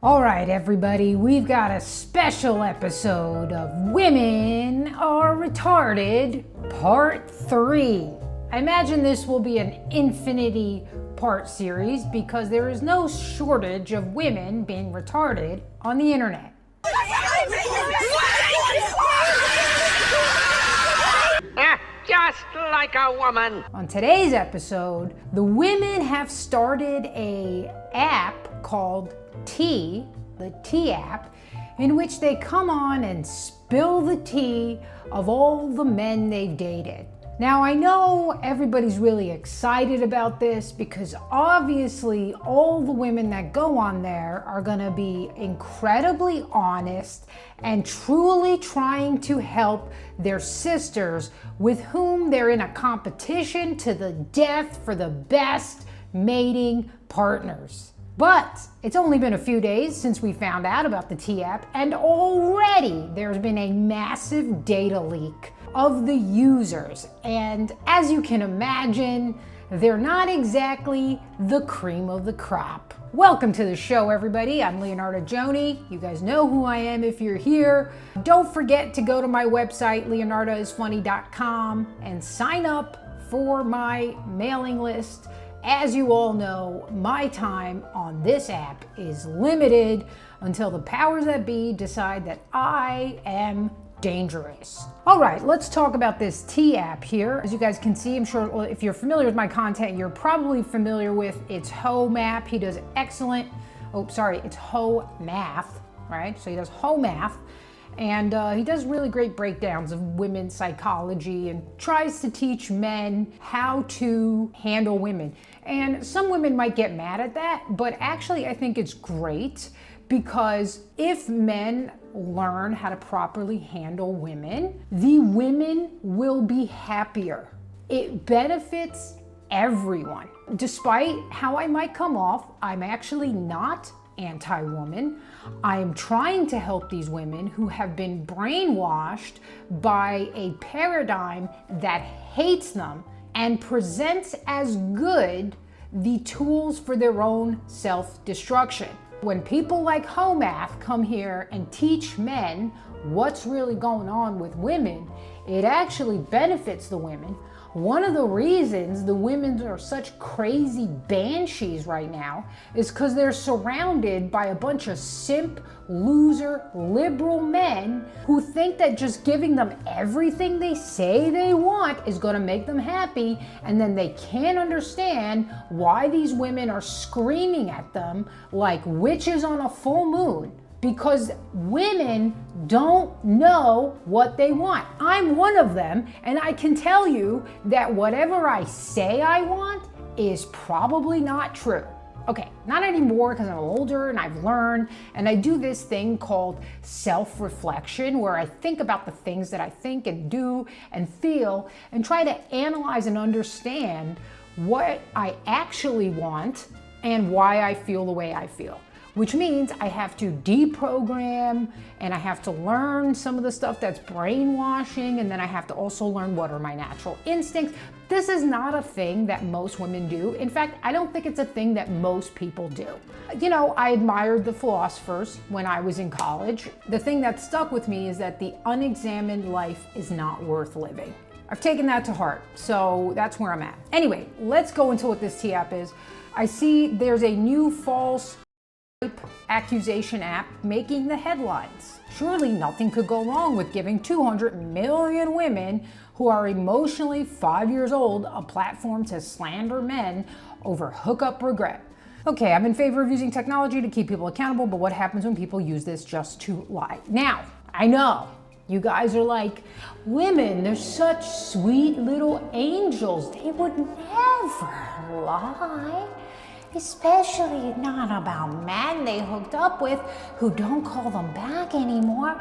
All right, everybody, we've got a special episode of Women Are Retarded, Part 3. I imagine this will be an infinity part series because there is no shortage of women being retarded on the internet. Just like a woman. On today's episode, the women have started an app called the T app, in which they come on and spill the tea of all the men they've dated. Now, I know everybody's really excited about this because obviously all the women that go on there are gonna be incredibly honest and truly trying to help their sisters with whom they're in a competition to the death for the best mating partners. But it's only been a few days since we found out about the T app, and already there's been a massive data leak of the users. And as you can imagine, they're not exactly the cream of the crop. Welcome to the show, everybody. I'm Leonardo Joni. You guys know who I am if you're here. Don't forget to go to my website, leonardoisfunny.com, and sign up for my mailing list. As you all know, my time on this app is limited until the powers that be decide that I am dangerous. All right, let's talk about this T app here. As you guys can see, I'm sure if you're familiar with my content, you're probably familiar with it's Homath. He does excellent, it's Homath, right? So he does Homath. And he does really great breakdowns of women's psychology and tries to teach men how to handle women. And some women might get mad at that, but actually I think it's great because if men learn how to properly handle women, the women will be happier. It benefits everyone. Despite how I might come off, I'm actually not anti-woman. I am trying to help these women who have been brainwashed by a paradigm that hates them and presents as good the tools for their own self-destruction. When people like Homath come here and teach men what's really going on with women, it actually benefits the women. One of the reasons the women are such crazy banshees right now is because they're surrounded by a bunch of simp, loser, liberal men who think that just giving them everything they say they want is going to make them happy, and then they can't understand why these women are screaming at them like witches on a full moon. Because women don't know what they want. I'm one of them, and I can tell you that whatever I say I want is probably not true. Okay, not anymore because I'm older and I've learned, and I do this thing called self-reflection where I think about the things that I think and do and feel and try to analyze and understand what I actually want and why I feel the way I feel. Which means I have to deprogram and I have to learn some of the stuff that's brainwashing, and then I have to also learn what are my natural instincts. This is not a thing that most women do. In fact, I don't think it's a thing that most people do. You know, I admired the philosophers when I was in college. The thing that stuck with me is that the unexamined life is not worth living. I've taken that to heart, so that's where I'm at. Anyway, let's go into what this T app is. I see there's a new false accusation app making the headlines. Surely nothing could go wrong with giving 200 million women who are emotionally 5 years old a platform to slander men over hookup regret. Okay, I'm in favor of using technology to keep people accountable, but what happens when people use this just to lie? Now, I know you guys are like, women, they're such sweet little angels. They would never lie. Especially not about men they hooked up with who don't call them back anymore.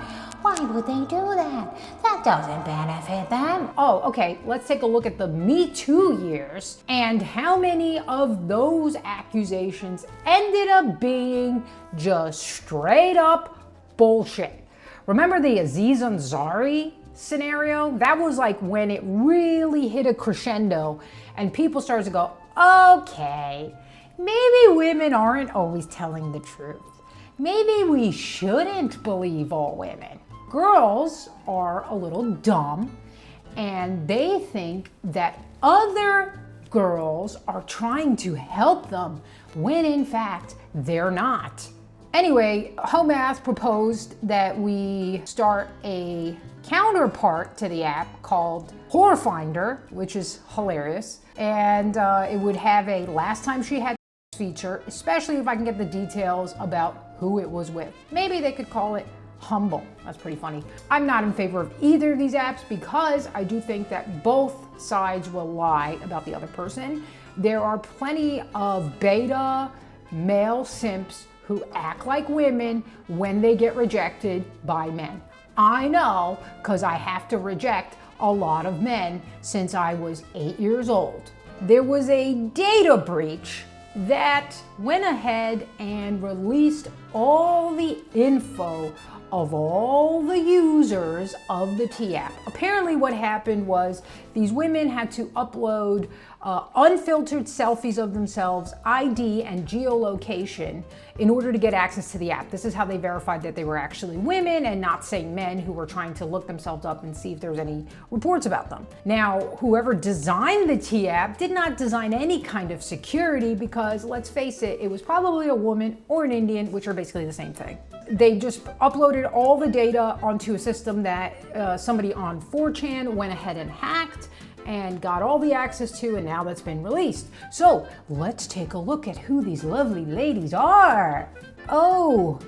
Why would they do that? That doesn't benefit them. Oh, okay, let's take a look at the Me Too years and how many of those accusations ended up being just straight up bullshit. Remember the Aziz Ansari scenario? That was like when it really hit a crescendo and people started to go, okay, maybe women aren't always telling the truth. maybe we shouldn't believe all women. Girls are a little dumb and they think that other girls are trying to help them when in fact they're not. Anyway, Homath proposed that we start a counterpart to the app called Horror Finder, which is hilarious. And it would have a last time she had feature, especially if I can get the details about who it was with. Maybe they could call it Humble. That's pretty funny. I'm not in favor of either of these apps because I do think that both sides will lie about the other person. There are plenty of beta male simps who act like women when they get rejected by men. I know, because I have to reject a lot of men since I was 8 years old. There was a data breach that went ahead and released all the info of all the users of the T app. Apparently what happened was these women had to upload unfiltered selfies of themselves, ID and geolocation in order to get access to the app. This is how they verified that they were actually women and not saying men who were trying to look themselves up and see if there was any reports about them. Now, whoever designed the T app did not design any kind of security because, let's face it, it was probably a woman or an Indian, which are basically the same thing. They just uploaded all the data onto a system that somebody on 4chan went ahead and hacked and got all the access to, and now that's been released. So let's take a look at who these lovely ladies are. Oh,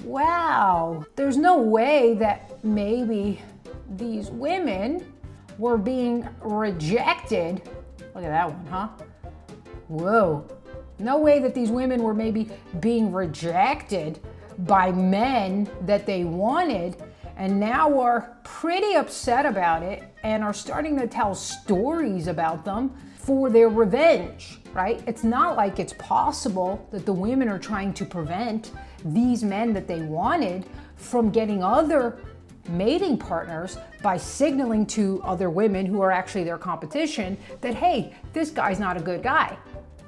wow. There's no way that maybe these women were being rejected. Look at that one, huh? Whoa. No way that these women were maybe being rejected by men that they wanted, and now are pretty upset about it and are starting to tell stories about them for their revenge, right? It's not like it's possible that the women are trying to prevent these men that they wanted from getting other mating partners by signaling to other women who are actually their competition that, hey, this guy's not a good guy.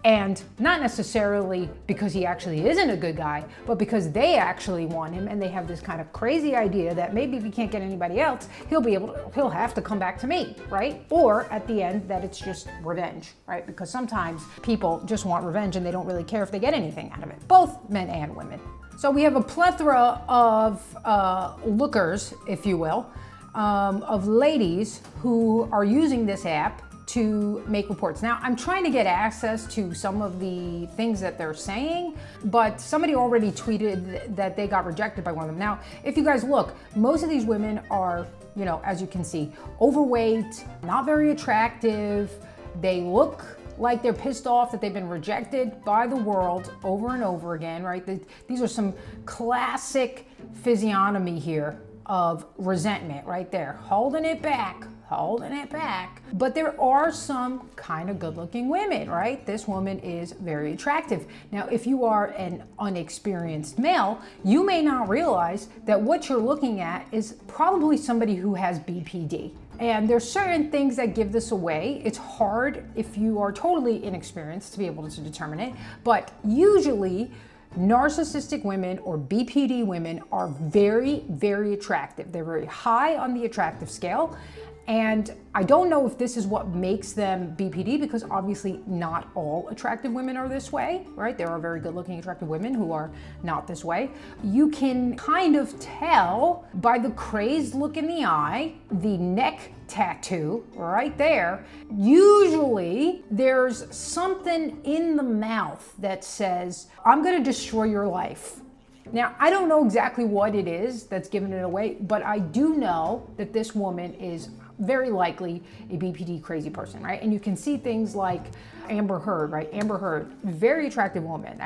And not necessarily because he actually isn't a good guy, but because they actually want him and they have this kind of crazy idea that maybe if he can't get anybody else, he'll have to come back to me, right? Or at the end that it's just revenge, right? Because sometimes people just want revenge and they don't really care if they get anything out of it, both men and women. So we have a plethora of lookers, if you will, of ladies who are using this app to make reports. Now, I'm trying to get access to some of the things that they're saying, but somebody already tweeted that they got rejected by one of them. Now, if you guys look, most of these women are, you know, as you can see, overweight, not very attractive. They look like they're pissed off that they've been rejected by the world over and over again, right? These are some classic physiognomy here of resentment right there, holding it back. But there are some kind of good-looking women, right? This woman is very attractive. Now, if you are an unexperienced male, you may not realize that what you're looking at is probably somebody who has BPD. And there's certain things that give this away. It's hard if you are totally inexperienced to be able to determine it, but usually narcissistic women or BPD women are very, very attractive. They're very high on the attractive scale. And I don't know if this is what makes them BPD, because obviously not all attractive women are this way, right? There are very good looking attractive women who are not this way. You can kind of tell by the crazed look in the eye, the neck tattoo right there. Usually there's something in the mouth that says, I'm gonna destroy your life. Now, I don't know exactly what it is that's giving it away, but I do know that this woman is very likely a BPD crazy person, right? And you can see things like Amber Heard, right? Amber Heard, very attractive woman.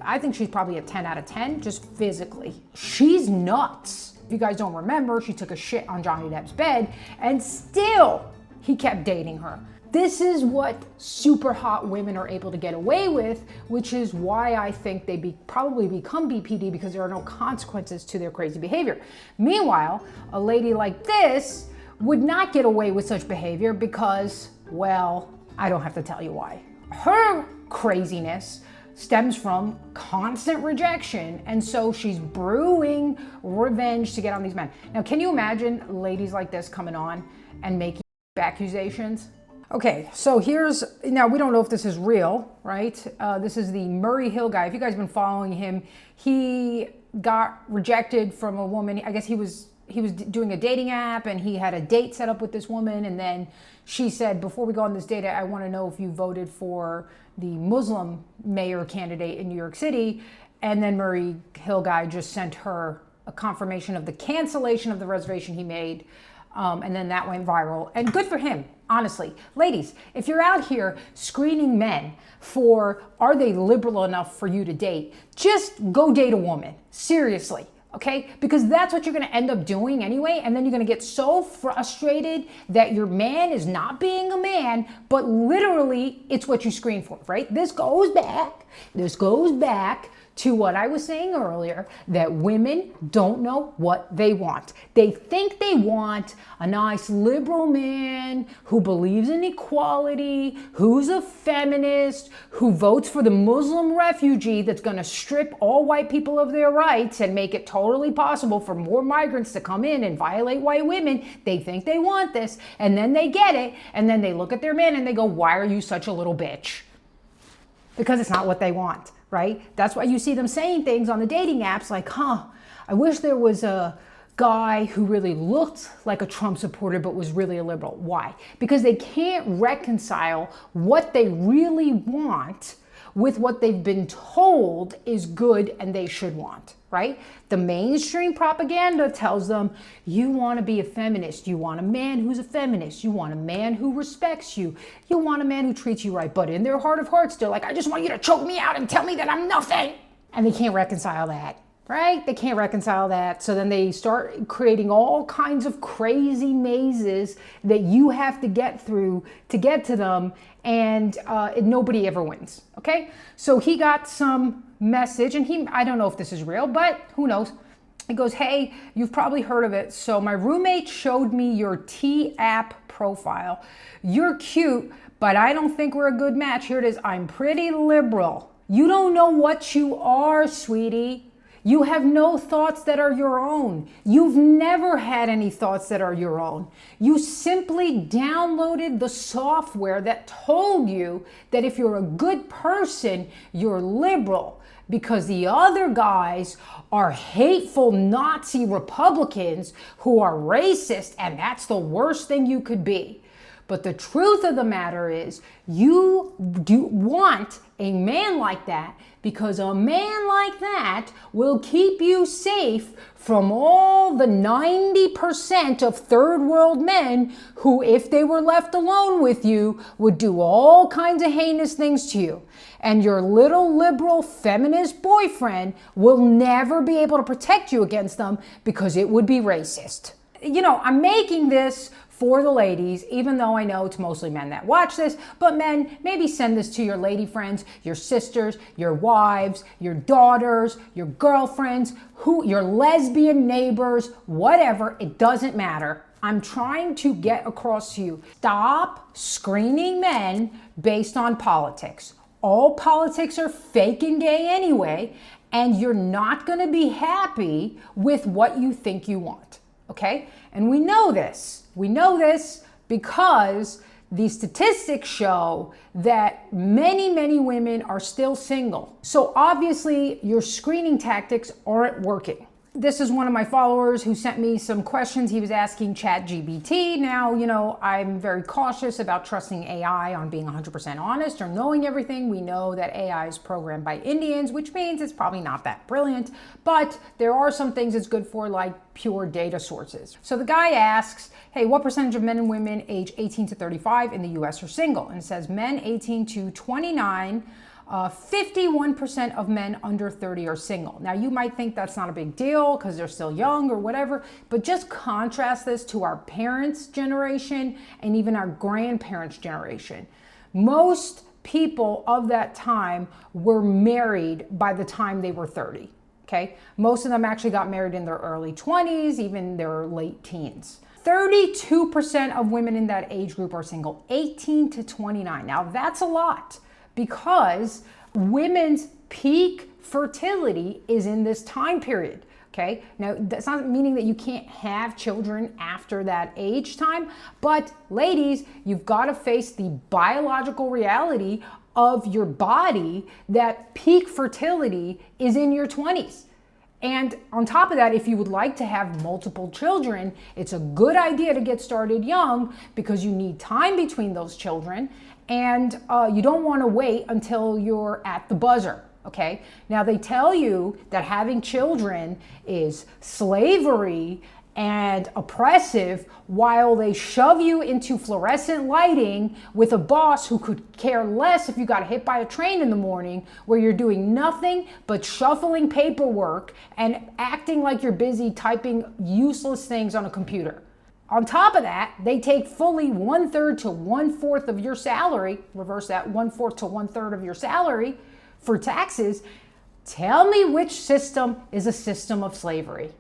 I think she's probably a 10 out of 10, just physically. She's nuts. If you guys don't remember, she took a shit on Johnny Depp's bed and still he kept dating her. This is what super hot women are able to get away with, which is why I think they probably become BPD, because there are no consequences to their crazy behavior. Meanwhile, a lady like this would not get away with such behavior because, well, I don't have to tell you why. Her craziness stems from constant rejection. And so she's brewing revenge to get on these men. Now, can you imagine ladies like this coming on and making accusations? Okay, so now we don't know if this is real, right? This is the Murray Hill guy. If you guys have been following him, he got rejected from a woman. I guess he was doing a dating app, and he had a date set up with this woman, and then she said, before we go on this date, I want to know if you voted for the Muslim mayor candidate in New York City. And then Murray Hill guy just sent her a confirmation of the cancellation of the reservation he made. And then that went viral. And good for him, honestly. Ladies, if you're out here screening men for are they liberal enough for you to date, just go date a woman. Seriously. Okay? Because that's what you're going to end up doing anyway. And then you're going to get so frustrated that your man is not being a man, but literally it's what you screen for, right? This goes back to what I was saying earlier, that women don't know what they want. They think they want a nice liberal man who believes in equality, who's a feminist, who votes for the Muslim refugee that's going to strip all white people of their rights and make it totally possible for more migrants to come in and violate white women. They think they want this, and then they get it, and then they look at their man and they go, why are you such a little bitch? Because it's not what they want. Right? That's why you see them saying things on the dating apps like, I wish there was a guy who really looked like a Trump supporter but was really a liberal. Why? Because they can't reconcile what they really want with what they've been told is good and they should want, right? The mainstream propaganda tells them, you want to be a feminist, you want a man who's a feminist, you want a man who respects you, you want a man who treats you right. But in their heart of hearts, they're like, I just want you to choke me out and tell me that I'm nothing. And they can't reconcile that. Right? They can't reconcile that. So then they start creating all kinds of crazy mazes that you have to get through to get to them, and nobody ever wins. Okay? So he got some message, and I don't know if this is real, but who knows? He goes, hey, you've probably heard of it. So my roommate showed me your T-app profile. You're cute, but I don't think we're a good match. Here it is. I'm pretty liberal. You don't know what you are, sweetie. You have no thoughts that are your own. You've never had any thoughts that are your own. You simply downloaded the software that told you that if you're a good person, you're liberal, because the other guys are hateful Nazi Republicans who are racist, and that's the worst thing you could be. But the truth of the matter is, you do want a man like that, because a man like that will keep you safe from all the 90% of third world men who, if they were left alone with you, would do all kinds of heinous things to you. And your little liberal feminist boyfriend will never be able to protect you against them, because it would be racist. You know, I'm making this for the ladies, even though I know it's mostly men that watch this, but men, maybe send this to your lady friends, your sisters, your wives, your daughters, your girlfriends, your lesbian neighbors, whatever, it doesn't matter. I'm trying to get across to you, stop screening men based on politics. All politics are fake and gay anyway, and you're not gonna be happy with what you think you want, okay? And we know this. We know this because the statistics show that many, many women are still single. So obviously your screening tactics aren't working. This is one of my followers who sent me some questions. He was asking ChatGPT. Now, you know, I'm very cautious about trusting AI on being 100% honest or knowing everything. We know that AI is programmed by Indians, which means it's probably not that brilliant, but there are some things it's good for, like pure data sources. So the guy asks, hey, what percentage of men and women age 18 to 35 in the US are single? And it says men 18 to 29, 51% of men under 30 are single. Now you might think that's not a big deal because they're still young or whatever, but just contrast this to our parents' generation and even our grandparents' generation. Most people of that time were married by the time they were 30, okay? Most of them actually got married in their early 20s, even their late teens. 32% of women in that age group are single, 18 to 29. Now that's a lot, because Women's peak fertility is in this time period. Okay, now that's not meaning that you can't have children after that age time, but ladies, you've got to face the biological reality of your body that peak fertility is in your 20s. And on top of that, if you would like to have multiple children, it's a good idea to get started young because you need time between those children, and you don't want to wait until you're at the buzzer. Okay, now they tell you that having children is slavery and oppressive while they shove you into fluorescent lighting with a boss who could care less if you got hit by a train in the morning, where you're doing nothing but shuffling paperwork and acting like you're busy typing useless things on a computer. On top of that, they take fully 1/3 to 1/4 of your salary, reverse that, 1/4 to 1/3 of your salary for taxes. Tell me which system is a system of slavery.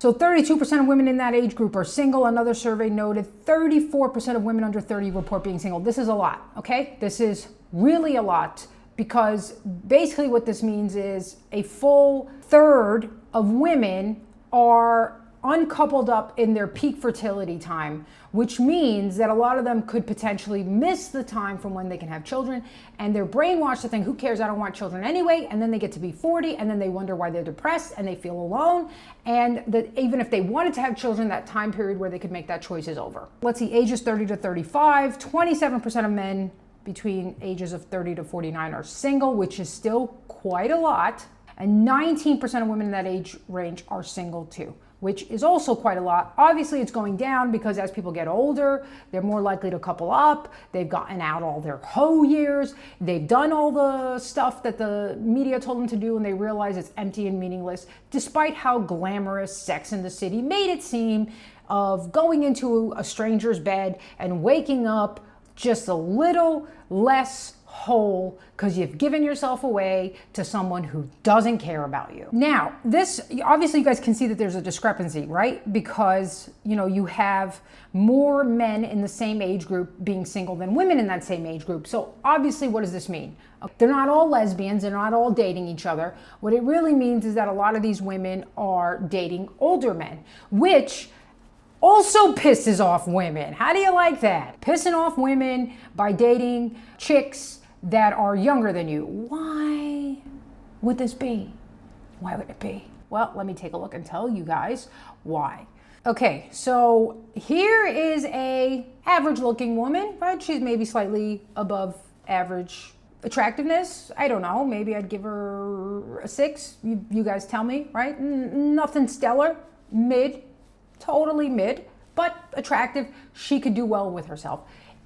So 32% of women in that age group are single. Another survey noted 34% of women under 30 report being single. This is a lot, okay? This is really a lot, because basically what this means is a full third of women are uncoupled up in their peak fertility time, which means that a lot of them could potentially miss the time from when they can have children, and they're brainwashed to think, who cares, I don't want children anyway, and then they get to be 40 and then they wonder why they're depressed and they feel alone, and that even if they wanted to have children, that time period where they could make that choice is over. Let's see, ages 30 to 35, 27% of men between ages of 30 to 49 are single, which is still quite a lot, and 19% of women in that age range are single too, which is also quite a lot. Obviously, it's going down because as people get older, they're more likely to couple up. They've gotten out all their hoe years. They've done all the stuff that the media told them to do, and they realize it's empty and meaningless, despite how glamorous Sex and the City made it seem, of going into a stranger's bed and waking up just a little less whole because you've given yourself away to someone who doesn't care about you. Now, this, obviously you guys can see that there's a discrepancy, right? Because, you have more men in the same age group being single than women in that same age group. So obviously, what does this mean? They're not all lesbians, they're not all dating each other. What it really means is that a lot of these women are dating older men, which also pisses off women. How do you like that? Pissing off women by dating chicks that are younger than you. Why would this be? Why would it be? Well, let me take a look and tell you guys why. Okay, so here is a average looking woman, right? She's maybe slightly above average attractiveness. I don't know, maybe I'd give her a 6. You guys tell me, right? Nothing stellar, mid, totally mid, but attractive. She could do well with herself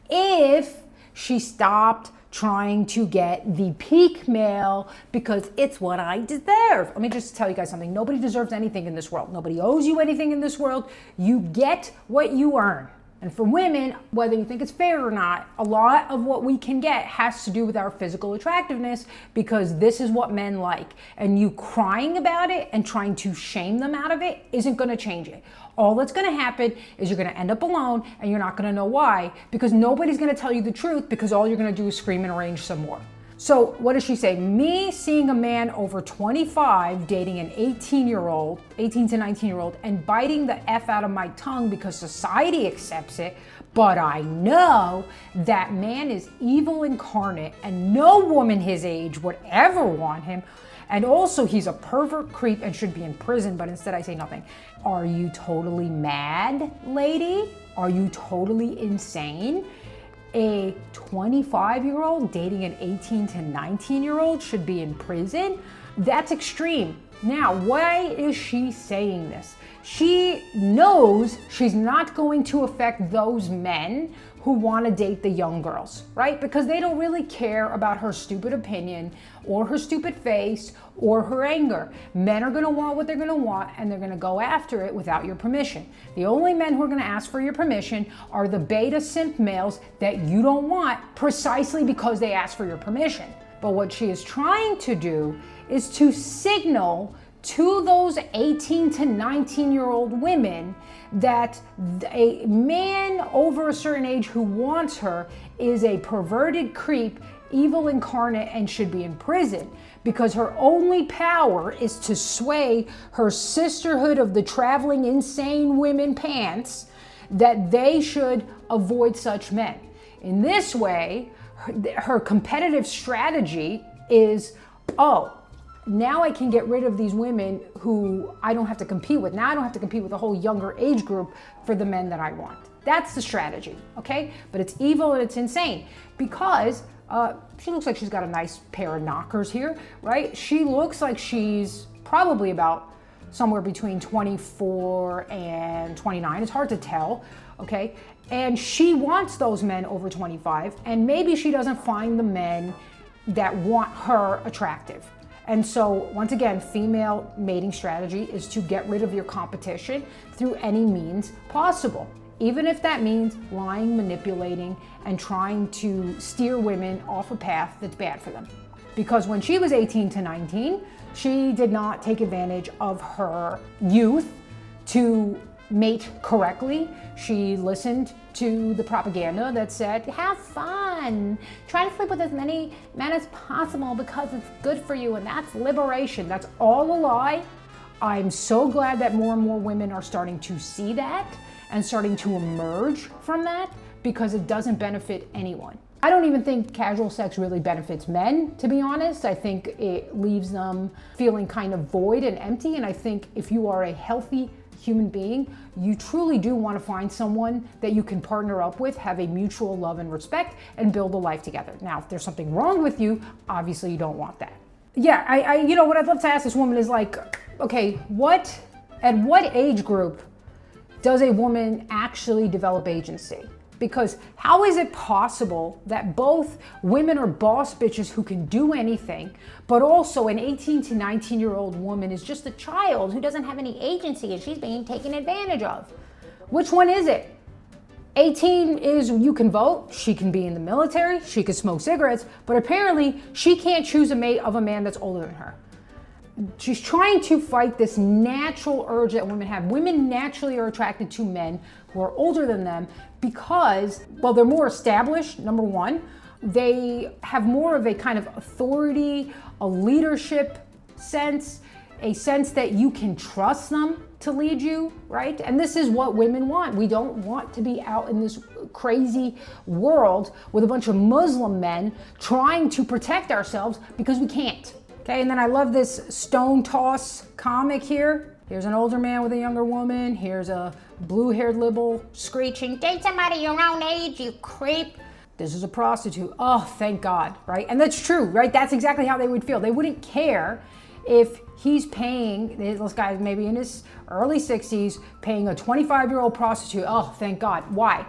if she stopped trying to get the peak male because it's what I deserve. Let me just tell you guys something. Nobody deserves anything in this world. Nobody owes you anything in this world. You get what you earn. And for women, whether you think it's fair or not, a lot of what we can get has to do with our physical attractiveness, because this is what men like. And you crying about it and trying to shame them out of it isn't going to change it. All that's going to happen is you're going to end up alone, and you're not going to know why, because nobody's going to tell you the truth, because all you're going to do is scream and arrange some more. So what does she say? Me seeing a man over 25 dating an 18 to 19-year-old and biting the F out of my tongue because society accepts it, but I know that man is evil incarnate and no woman his age would ever want him. And also he's a pervert creep and should be in prison, but instead I say nothing. Are you totally mad, lady? Are you totally insane? A 25-year-old dating an 18 to 19-year-old should be in prison? That's extreme. Now, why is she saying this? She knows she's not going to affect those men who want to date the young girls, right? Because they don't really care about her stupid opinion or her stupid face or her anger. Men are going to want what they're going to want, and they're going to go after it without your permission. The only men who are going to ask for your permission are the beta simp males that you don't want, precisely because they ask for your permission. But what she is trying to do is to signal to those 18 to 19-year-old women that a man over a certain age who wants her is a perverted creep, evil incarnate and should be in prison, because her only power is to sway her sisterhood of the traveling insane women pants that they should avoid such men. In this way, her competitive strategy is, oh, now I can get rid of these women who I don't have to compete with. Now I don't have to compete with a whole younger age group for the men that I want. That's the strategy, okay? But it's evil and it's insane, because she looks like she's got a nice pair of knockers here, right? She looks like she's probably about somewhere between 24 and 29. It's hard to tell, okay? And she wants those men over 25, and maybe she doesn't find the men that want her attractive. And so, once again, female mating strategy is to get rid of your competition through any means possible, even if that means lying, manipulating, and trying to steer women off a path that's bad for them. Because when she was 18 to 19, she did not take advantage of her youth to mate correctly. She listened to the propaganda that said, have fun, try to sleep with as many men as possible because it's good for you, and that's liberation. That's all a lie. I'm so glad that more and more women are starting to see that and starting to emerge from that, because it doesn't benefit anyone. I don't even think casual sex really benefits men, to be honest. I think it leaves them feeling kind of void and empty, and I think if you are a healthy human being, you truly do want to find someone that you can partner up with, have a mutual love and respect, and build a life together. Now, if there's something wrong with you, obviously you don't want that. Yeah, I you know, what I'd love to ask this woman is like, okay, at what age group does a woman actually develop agency? Because how is it possible that both women are boss bitches who can do anything, but also an 18 to 19-year-old woman is just a child who doesn't have any agency and she's being taken advantage of? Which one is it? 18 is you can vote, she can be in the military, she can smoke cigarettes, but apparently she can't choose a mate of a man that's older than her. She's trying to fight this natural urge that women have. Women naturally are attracted to men who are older than them because, well, they're more established, number one. They have more of a kind of authority, a leadership sense, a sense that you can trust them to lead you, right? And this is what women want. We don't want to be out in this crazy world with a bunch of Muslim men trying to protect ourselves because we can't. Okay, and then I love this stone toss comic here. Here's an older man with a younger woman. Here's a blue-haired liberal screeching, date somebody your own age, you creep. This is a prostitute. Oh, thank God, right? And that's true, right? That's exactly how they would feel. They wouldn't care if he's paying, this guy's maybe in his early 60s, paying a 25-year-old prostitute. Oh, thank God. Why?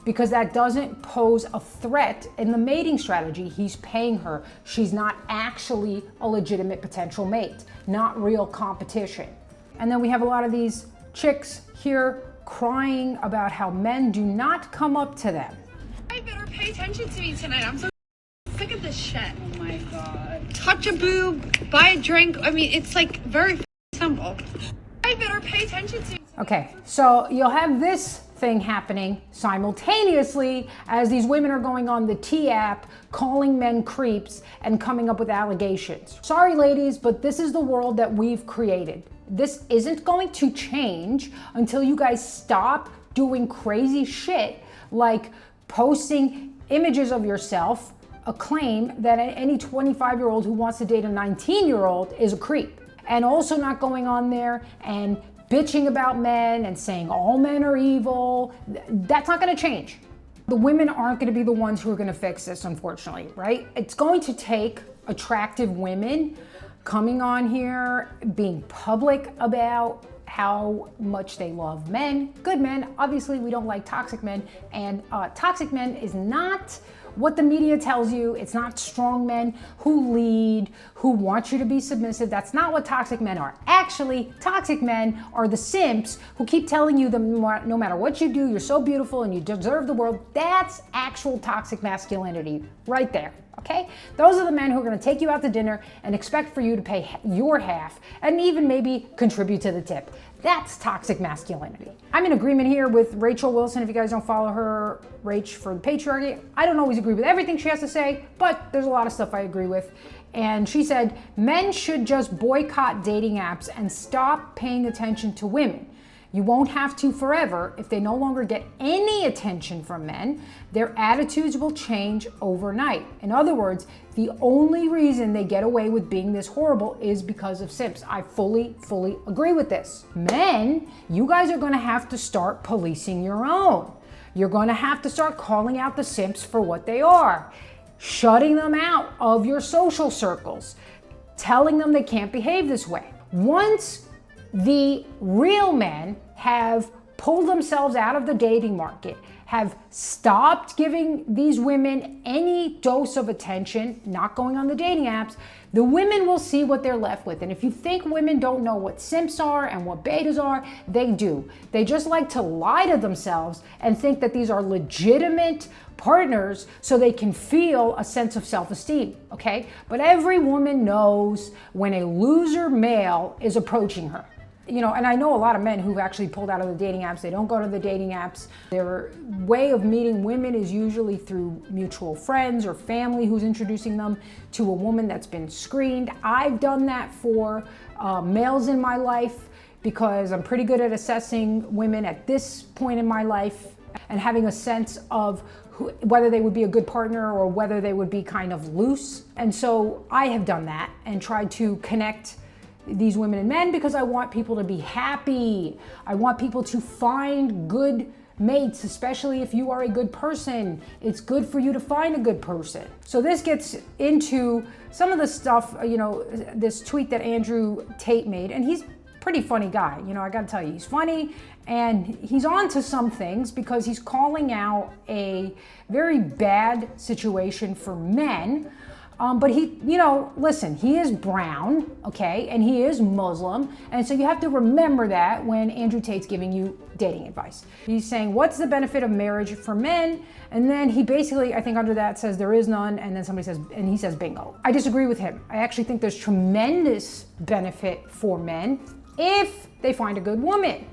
Because that doesn't pose a threat in the mating strategy. He's paying her. She's not actually a legitimate potential mate, not real competition. And then we have a lot of these chicks here crying about how men do not come up to them. I better pay attention to me tonight. I'm so sick of this shit. Oh my God. Touch a boob, buy a drink. I mean, it's like very simple. I better pay attention to me tonight. Okay, so you'll have this thing happening simultaneously as these women are going on the T app, calling men creeps and coming up with allegations. Sorry, ladies, but this is the world that we've created. This isn't going to change until you guys stop doing crazy shit like posting images of yourself, a claim that any 25-year-old who wants to date a 19-year-old is a creep, and also not going on there and bitching about men and saying all men are evil. That's not going to change. The women aren't going to be the ones who are going to fix this, unfortunately, right? It's going to take attractive women coming on here, being public about how much they love men, good men. Obviously, we don't like toxic men, and toxic men is not what the media tells you. It's not strong men who lead, who want you to be submissive. That's not what toxic men are. Actually, toxic men are the simps who keep telling you that no matter what you do, you're so beautiful and you deserve the world. That's actual toxic masculinity right there. Okay? Those are the men who are going to take you out to dinner and expect for you to pay your half and even maybe contribute to the tip. That's toxic masculinity. I'm in agreement here with Rachel Wilson. If you guys don't follow her, Rach for the patriarchy, I don't always agree with everything she has to say, but there's a lot of stuff I agree with. And she said, men should just boycott dating apps and stop paying attention to women. You won't have to forever. If they no longer get any attention from men, their attitudes will change overnight. In other words, the only reason they get away with being this horrible is because of simps. I fully agree with this. Men, you guys are gonna have to start policing your own. You're gonna have to start calling out the simps for what they are, shutting them out of your social circles, telling them they can't behave this way. Once the real men have pulled themselves out of the dating market, have stopped giving these women any dose of attention, not going on the dating apps, the women will see what they're left with. And if you think women don't know what simps are and what betas are, they do. They just like to lie to themselves and think that these are legitimate partners so they can feel a sense of self-esteem, okay? But every woman knows when a loser male is approaching her. You know, and I know a lot of men who've actually pulled out of the dating apps. They don't go to the dating apps. Their way of meeting women is usually through mutual friends or family who's introducing them to a woman that's been screened. I've done that for males in my life because I'm pretty good at assessing women at this point in my life and having a sense of whether they would be a good partner or whether they would be kind of loose. And so I have done that and tried to connect these women and men because I want people to be happy. I want people to find good mates, especially if you are a good person. It's good for you to find a good person. So this gets into some of the stuff, you know, this tweet that Andrew Tate made, and he's a pretty funny guy. You know, I gotta tell you, he's funny and he's on to some things because he's calling out a very bad situation for men. But he, you know, listen, he is brown, okay, and he is Muslim, and so you have to remember that when Andrew Tate's giving you dating advice. He's saying, what's the benefit of marriage for men? And then he basically, I think under that says there is none, and then somebody says, and he says bingo. I disagree with him. I actually think there's tremendous benefit for men if they find a good woman.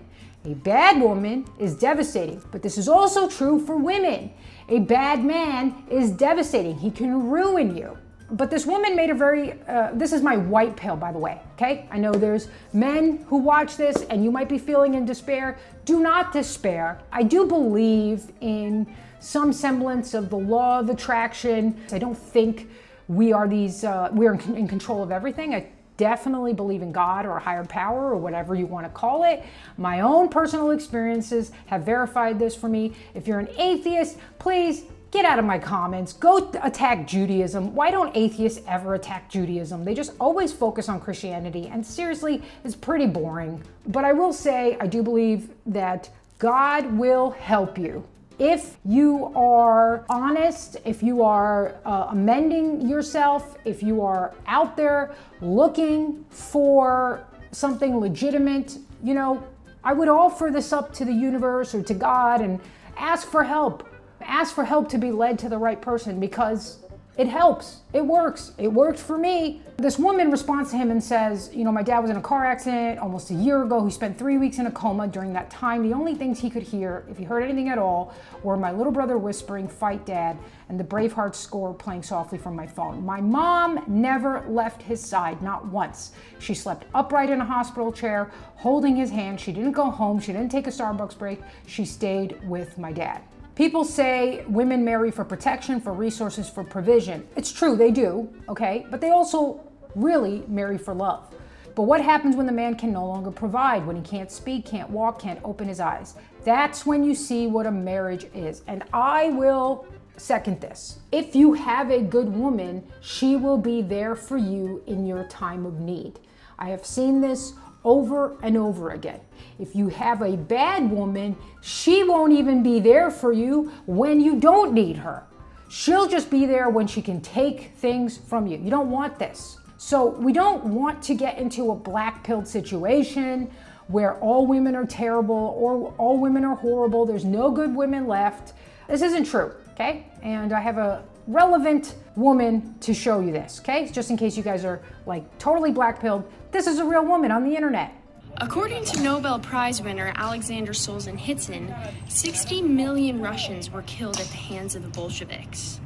A bad woman is devastating, but this is also true for women. A bad man is devastating. He can ruin you. But this woman made a very, this is my white pill, by the way, okay? I know there's men who watch this and you might be feeling in despair. Do not despair. I do believe in some semblance of the law of attraction. I don't think we are we're in control of everything. I definitely believe in God or a higher power or whatever you want to call it. My own personal experiences have verified this for me. If you're an atheist, please get out of my comments. Go attack Judaism. Why don't atheists ever attack Judaism? They just always focus on Christianity, and seriously, it's pretty boring. But I will say, I do believe that God will help you. If you are honest, if you are amending yourself, if you are out there looking for something legitimate, you know, I would offer this up to the universe or to God and ask for help. Ask for help to be led to the right person because it helps. It works. It worked for me. This woman responds to him and says, you know, my dad was in a car accident almost a year ago. He spent 3 weeks in a coma. During that time, the only things he could hear, if he heard anything at all, were my little brother whispering, "Fight, Dad," and the Braveheart score playing softly from my phone. My mom never left his side, not once. She slept upright in a hospital chair, holding his hand. She didn't go home. She didn't take a Starbucks break. She stayed with my dad. People say women marry for protection, for resources, for provision. It's true, they do, okay? But they also really marry for love. But what happens when the man can no longer provide, when he can't speak, can't walk, can't open his eyes? That's when you see what a marriage is. And I will second this. If you have a good woman, she will be there for you in your time of need. I have seen this over and over again. If you have a bad woman, she won't even be there for you when you don't need her. She'll just be there when she can take things from you. You don't want this. So we don't want to get into a black-pilled situation where all women are terrible or all women are horrible. There's no good women left. This isn't true, okay? And I have a relevant woman to show you this, okay? Just in case you guys are like totally black-pilled. This is a real woman on the internet. According to Nobel Prize winner Alexander Solzhenitsyn, 60 million Russians were killed at the hands of the Bolsheviks.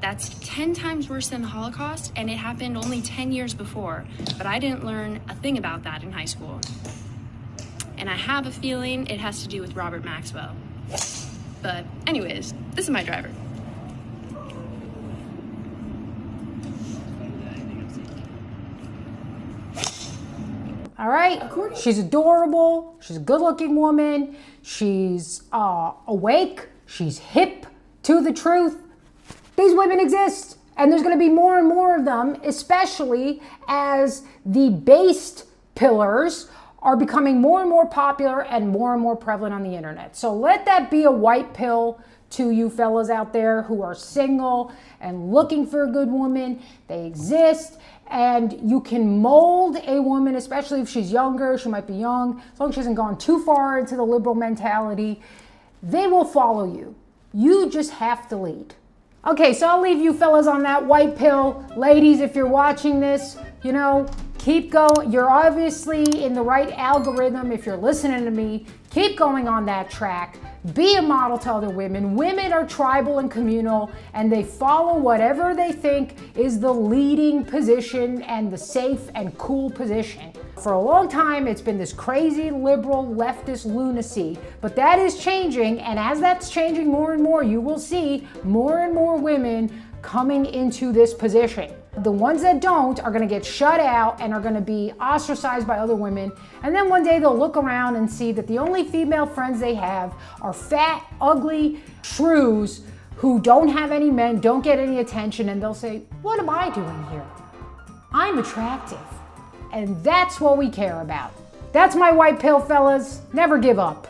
That's 10 times worse than the Holocaust, and it happened only 10 years before, but I didn't learn a thing about that in high school. And I have a feeling it has to do with Robert Maxwell. But anyways, this is my driver. All right, she's adorable, she's a good-looking woman, she's awake, she's hip to the truth. These women exist, and there's gonna be more and more of them, especially as the based pillars are becoming more and more popular and more prevalent on the internet. So let that be a white pill to you fellas out there who are single and looking for a good woman. They exist, and you can mold a woman, especially if she's younger. She might be young, as long as she hasn't gone too far into the liberal mentality. They will follow you. You just have to lead. Okay, so I'll leave you fellas on that white pill. Ladies, if you're watching this, you know, keep going. You're obviously in the right algorithm if you're listening to me. Keep going on that track. Be a model to other women. Women are tribal and communal, and they follow whatever they think is the leading position and the safe and cool position. For a long time, it's been this crazy liberal leftist lunacy, but that is changing, and as that's changing more and more, you will see more and more women coming into this position. The ones that don't are gonna get shut out and are gonna be ostracized by other women. And then one day they'll look around and see that the only female friends they have are fat, ugly shrews who don't have any men, don't get any attention, and they'll say, what am I doing here? I'm attractive. And that's what we care about. That's my white pill, fellas. Never give up.